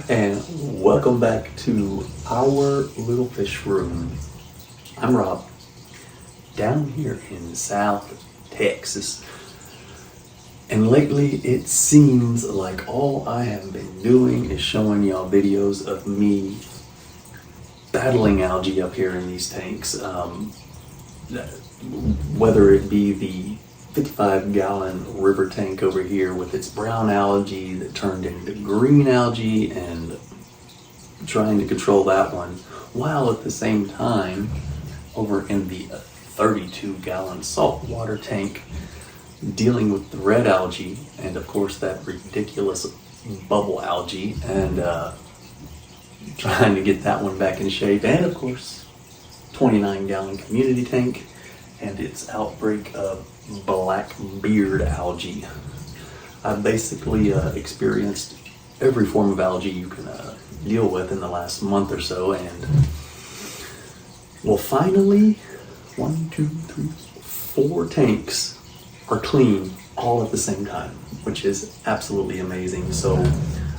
And welcome back to our little fish room. I'm Rob, down here in South Texas. And lately it seems like all I have been doing is showing y'all videos of me battling algae up here in these tanks. Whether it be the 55-gallon river tank over here with its brown algae that turned into green algae, and trying to control that one, while at the same time over in the 32-gallon saltwater tank dealing with the red algae and of course that ridiculous bubble algae, and trying to get that one back in shape, and of course 29-gallon community tank and its outbreak of black beard algae. I've basically experienced every form of algae you can deal with in the last month or so, and well, finally 4 tanks are clean all at the same time, which is absolutely amazing. So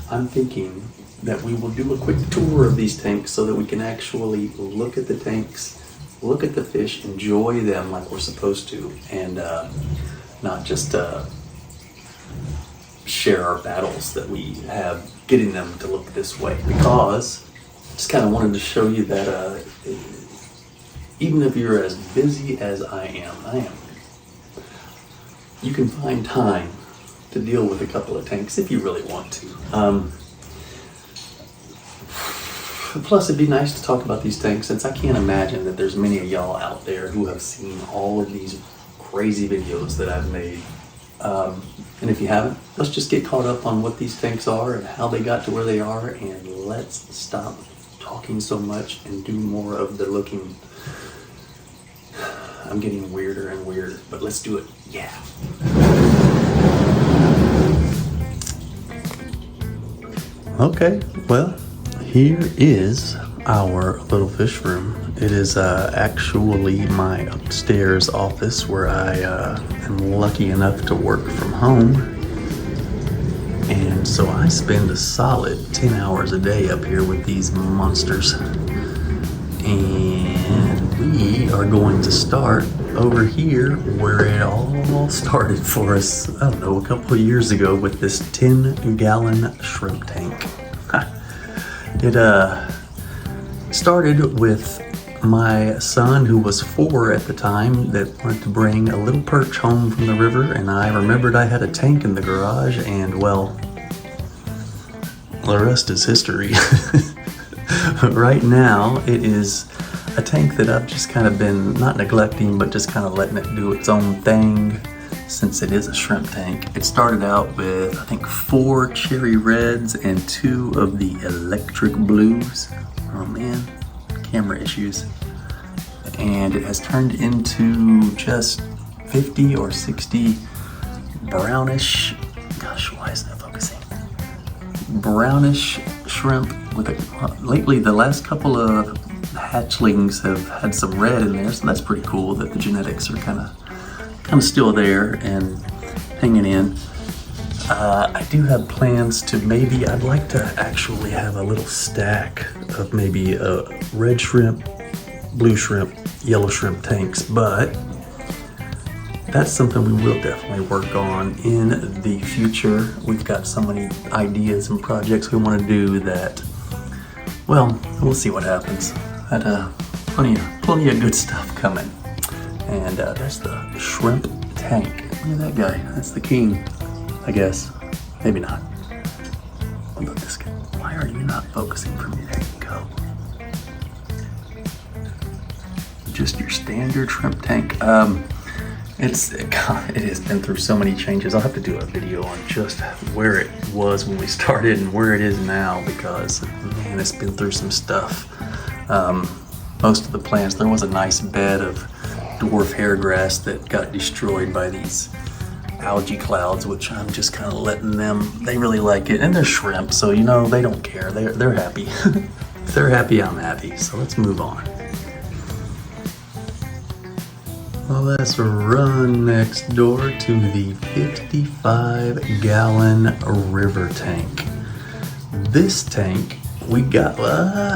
I'm thinking that we will do a quick tour of these tanks so that we can actually look at the tanks, look at the fish, enjoy them like we're supposed to, and not just share our battles that we have getting them to look this way. Because just kind of wanted to show you that even if you're as busy as I am, you can find time to deal with a couple of tanks if you really want to. Plus, it'd be nice to talk about these tanks, since I can't imagine that there's many of y'all out there who have seen all of these crazy videos that I've made. And if you haven't, let's just get caught up on what these tanks are and how they got to where they are, and let's stop talking so much and do more of the looking. I'm getting weirder and weirder, but let's do it. Yeah. Okay, well, here is our little fish room. It is actually my upstairs office where I am lucky enough to work from home. And so I spend a solid 10 hours a day up here with these monsters. And we are going to start over here where it all started for us, I don't know, a couple of years ago with this 10-gallon shrimp tank. It started with my son, who was 4 at the time, that wanted to bring a little perch home from the river, and I remembered I had a tank in the garage, and well, the rest is history. Right now, it is a tank that I've just kind of been not neglecting, but just kind of letting it do its own thing, since it is a shrimp tank. It started out with, I think, 4 cherry reds and 2 of the electric blues. Oh man, camera issues. And it has turned into just 50 or 60 brownish, gosh, why isn't that focusing? Brownish shrimp with lately the last couple of hatchlings have had some red in there, so that's pretty cool that the genetics are kind of still there and hanging in. I do have plans to I'd like to actually have a little stack of maybe red shrimp, blue shrimp, yellow shrimp tanks, but that's something we will definitely work on in the future. We've got so many ideas and projects we want to do that, well, we'll see what happens. Had plenty of good stuff coming. And that's the shrimp tank. Look at that guy. That's the king, I guess. Maybe not. What about this guy? Why are you not focusing for me? There you go. Just your standard shrimp tank. It has been through so many changes. I'll have to do a video on just where it was when we started and where it is now, because man, it's been through some stuff. Most of the plants, there was a nice bed of dwarf hairgrass that got destroyed by these algae clouds, which I'm just kind of letting them, they really like it, and they're shrimp, so you know, they don't care, they're happy. If they're happy, I'm happy. So let's move on. Well, let's run next door to the 55-gallon river tank. this tank we got,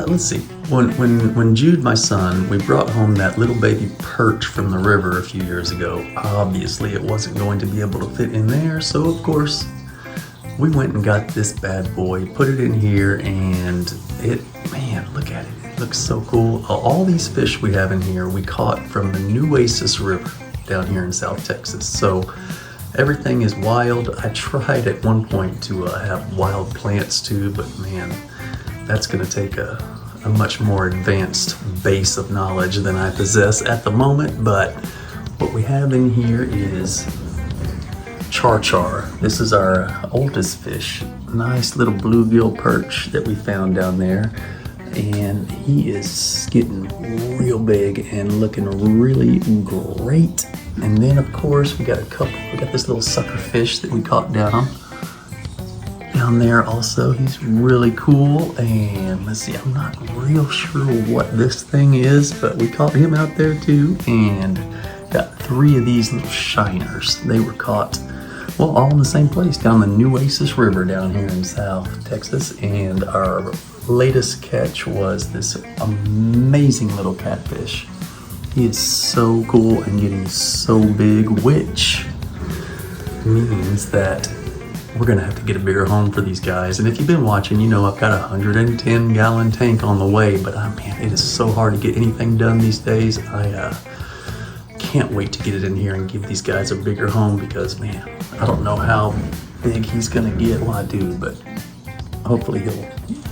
let's see, when Jude, my son, we brought home that little baby perch from the river a few years ago. Obviously it wasn't going to be able to fit in there, so of course we went and got this bad boy, put it in here, and man, look at it. It looks so cool. All these fish we have in here we caught from the Nueces River down here in South Texas. So everything is wild. I tried at one point to have wild plants too, but man, that's gonna take a much more advanced base of knowledge than I possess at the moment. But what we have in here is char. This is our oldest fish. Nice little bluegill perch that we found down there. And he is getting real big and looking really great. And then of course we got this little sucker fish that we caught down there also. He's really cool. And let's see, I'm not real sure what this thing is, but we caught him out there too, and got 3 of these little shiners. They were caught, well, all in the same place, down the Nueces River down here in South Texas. And our latest catch was this amazing little catfish. He is so cool and getting so big, which means that we're gonna have to get a bigger home for these guys. And if you've been watching, you know I've got a 110-gallon tank on the way, but man, it is so hard to get anything done these days. I can't wait to get it in here and give these guys a bigger home, because man, I don't know how big he's gonna get. Well, I do, but hopefully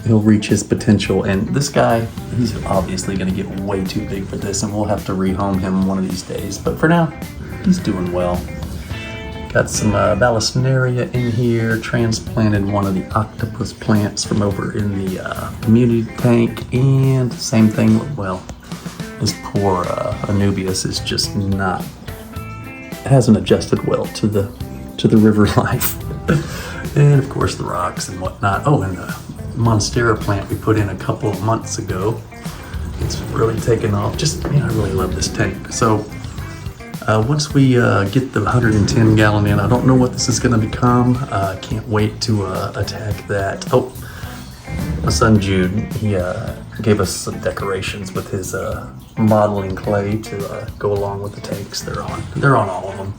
he'll reach his potential. And this guy, he's obviously gonna get way too big for this, and we'll have to rehome him one of these days. But for now, he's doing well. Got some balasinaria in here, transplanted one of the octopus plants from over in the community tank, and same thing, well, this poor Anubias is just not, hasn't adjusted well to the river life. And of course the rocks and whatnot. Oh, and the monstera plant we put in a couple of months ago. It's really taken off. Just, man, I really love this tank. So once we get the 110-gallon in, I don't know what this is going to become. Can't wait to attack that. Oh, my son Jude, he gave us some decorations with his modeling clay to go along with the tanks. They're on all of them.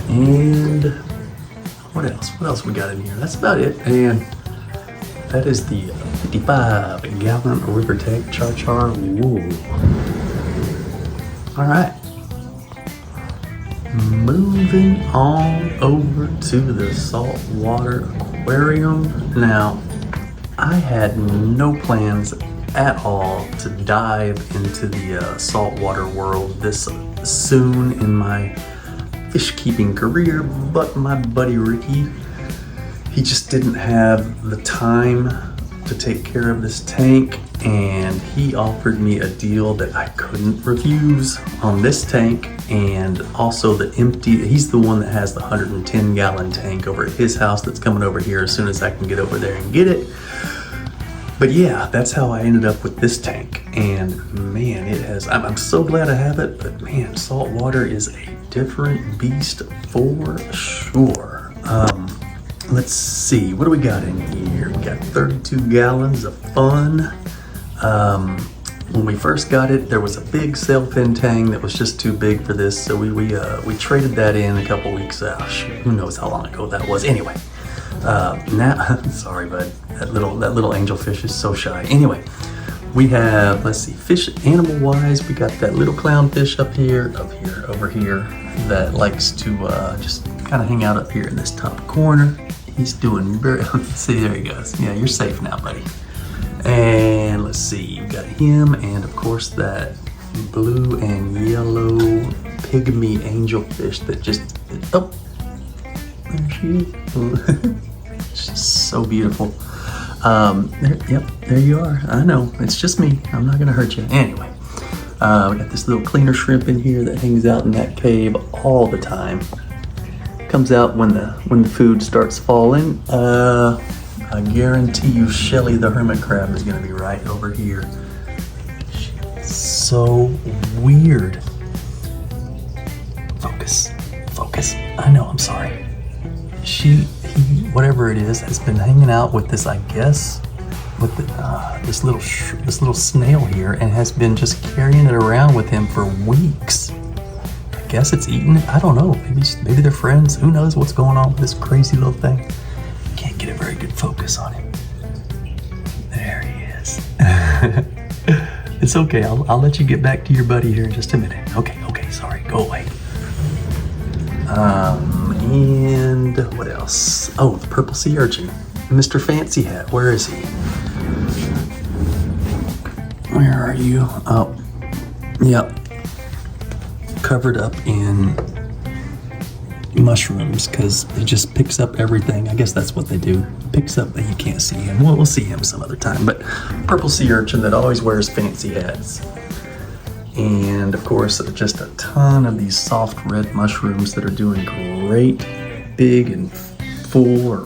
And what else we got in here? That's about it. And that is the 55-gallon river tank char. Whoa. All right. Moving on over to the saltwater aquarium. Now, I had no plans at all to dive into the saltwater world this soon in my fish keeping career, but my buddy Ricky, he just didn't have the time to take care of this tank, and he offered me a deal that I couldn't refuse on this tank, and also the he's the one that has the 110-gallon tank over at his house that's coming over here as soon as I can get over there and get it. But yeah, that's how I ended up with this tank. And man, I'm so glad I have it, but man, saltwater is a different beast for sure. Let's see, what do we got in here? We got 32 gallons of fun. When we first got it, there was a big sail-fin tang that was just too big for this, so we traded that in a couple weeks out. Who knows how long ago that was. Anyway, now, sorry bud, that little angelfish is so shy. Anyway, we have, let's see, fish animal-wise, we got that little clownfish over here, that likes to just kind of hang out up here in this top corner. He's doing very, see, there he goes. Yeah, you're safe now, buddy. And let's see, we got him, and of course that blue and yellow pygmy angelfish that just, oh, there she is. She's so beautiful. There you are. I know, it's just me. I'm not gonna hurt you. Anyway, we got this little cleaner shrimp in here that hangs out in that cave all the time. Comes out when the food starts falling. I guarantee you Shelly the hermit crab is gonna be right over here. So weird. Focus. I know, I'm sorry. whatever it is, has been hanging out with this, I guess, with this little snail here, and has been just carrying it around with him for weeks. I guess it's eating it. I don't know. Maybe they're friends. Who knows what's going on with this crazy little thing? Can't get a very good focus on him. There he is. It's okay. I'll let you get back to your buddy here in just a minute. Okay. Sorry. Go away. And what else? Oh, the purple sea urchin. Mr. Fancy Hat. Where is he? Where are you? Oh, yep. Covered up in mushrooms because he just picks up everything. I guess that's what they do. Picks up, but you can't see him. We'll see him some other time. But purple sea urchin that always wears fancy hats. And of course, just a ton of these soft red mushrooms that are doing great, big and full, or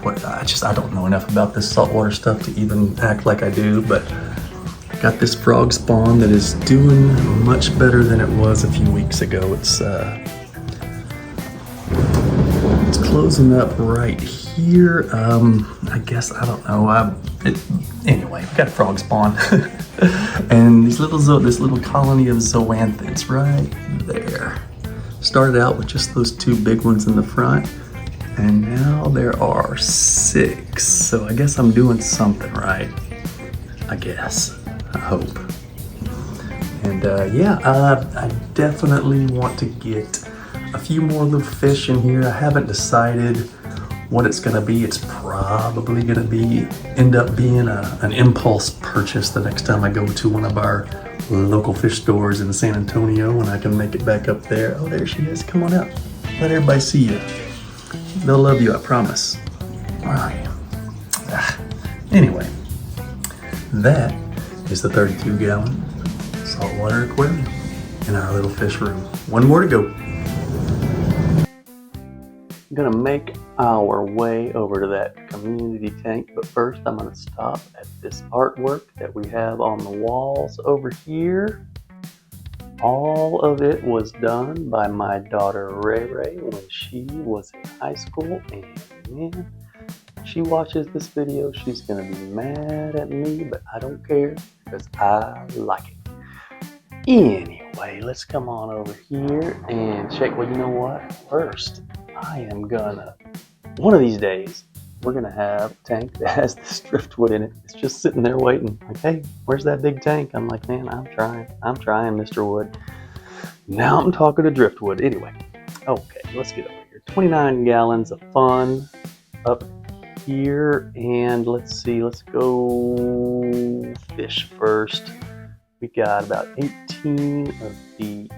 what? I don't know enough about this saltwater stuff to even act like I do, but I got this frog spawn that is doing much better than it was a few weeks ago. It's closing up right here. I guess, I don't know. Anyway, we got a frog spawn. And this little colony of zoanthids right there. Started out with just those two big ones in the front, and now there are 6. So I guess I'm doing something right. I guess. I hope. And I definitely want to get a few more little fish in here. I haven't decided what it's gonna be. It's probably gonna end up being an impulse purchase the next time I go to one of our local fish stores in San Antonio, and I can make it back up there. Oh, there she is. Come on out. Let everybody see you. They'll love you, I promise. All right. Anyway, that is the 32-gallon saltwater aquarium in our little fish room. One more to go. I'm gonna make our way over to that community tank, but first I'm gonna stop at this artwork that we have on the walls over here. All of it was done by my daughter Ray Ray when she was in high school, and man, she watches this video, she's gonna be mad at me, but I don't care because I like it. Anyway, let's come on over here and check. Well, you know what? First, I am gonna, one of these days, we're gonna have a tank that has this driftwood in it. It's just sitting there waiting. Like, hey, where's that big tank? I'm like, man, I'm trying, Mr. Wood. Now I'm talking to driftwood. Anyway, okay, let's get over here. 29 gallons of fun up here, and let's see, let's go fish first. We got about 18 of these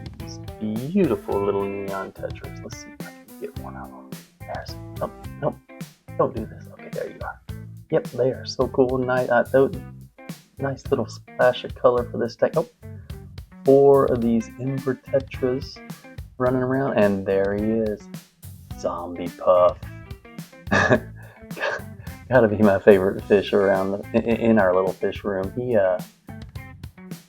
beautiful little neon tetras. Let's see if I can get one of them. There's, nope, don't do this. Okay, there you are. Yep, they are so cool. Nice little splash of color for this tank. Oh, 4 of these ember tetras running around, and there he is, Zombie Puff. Gotta be my favorite fish around in our little fish room.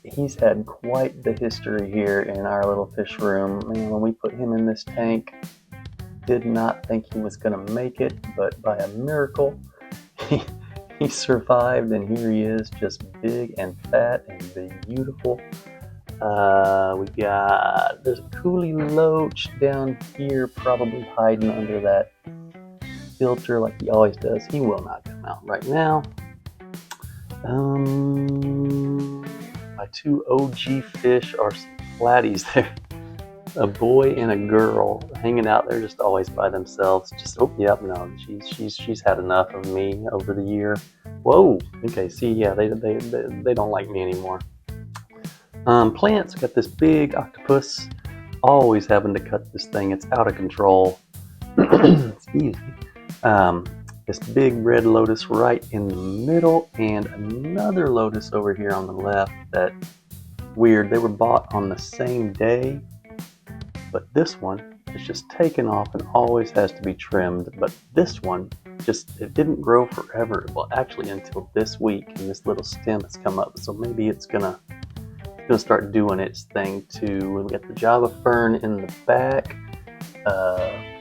He's had quite the history here in our little fish room. Man, when we put him in this tank, did not think he was gonna make it, but by a miracle, he survived, and here he is, just big and fat and beautiful. There's a coolie loach down here, probably hiding under that filter like he always does. He will not come out right now. My 2 OG fish are some flatties there. A boy and a girl hanging out there just always by themselves. She's had enough of me over the year. Whoa, okay, see, yeah, they don't like me anymore. Plants, got this big octopus, always having to cut this thing, it's out of control. Excuse me. This big red lotus right in the middle, and another lotus over here on the left. That weird, they were bought on the same day, but this one is just taken off and always has to be trimmed. But this one, it didn't grow forever. Well, actually until this week, and this little stem has come up, so maybe it's gonna start doing its thing too. We got the Java fern in the back.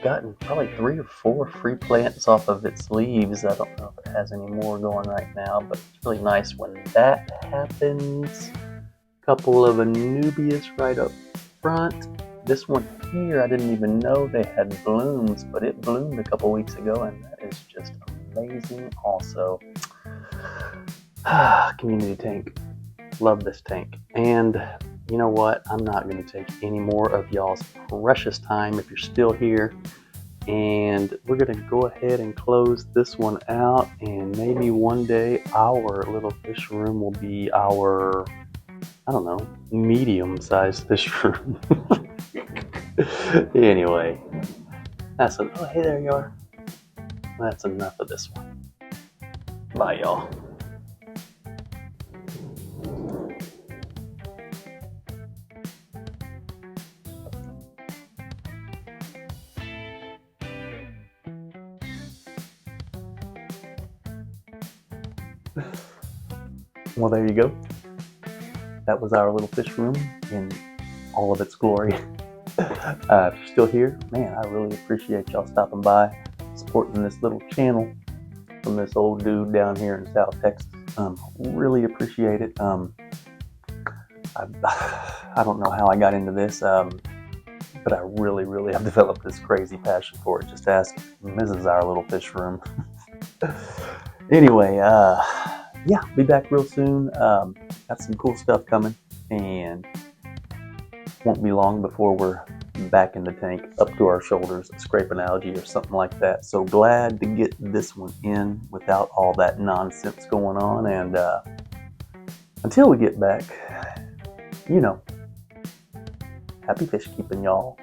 gotten probably 3 or 4 free plants off of its leaves. I don't know if it has any more going right now, but it's really nice when that happens. Couple of Anubias right up front. This one here, I didn't even know they had blooms, but it bloomed a couple weeks ago, and that is just amazing also. Community tank. Love this tank. And you know what? I'm not going to take any more of y'all's precious time if you're still here. And we're going to go ahead and close this one out. And maybe one day our little fish room will be our, I don't know, medium-sized fish room. Anyway, that's oh, hey, there you are. That's enough of this one. Bye, y'all. Well, there you go. That was our little fish room in all of its glory. If you're still here, man, I really appreciate y'all stopping by, supporting this little channel from this old dude down here in South Texas. Really appreciate it. I don't know how I got into this, but I really have developed this crazy passion for it. Just ask Mrs. Our Little Fish Room. Anyway, yeah, be back real soon. Got some cool stuff coming, and won't be long before we're back in the tank up to our shoulders, scraping algae or something like that. So glad to get this one in without all that nonsense going on. And until we get back, you know, happy fish keeping, y'all.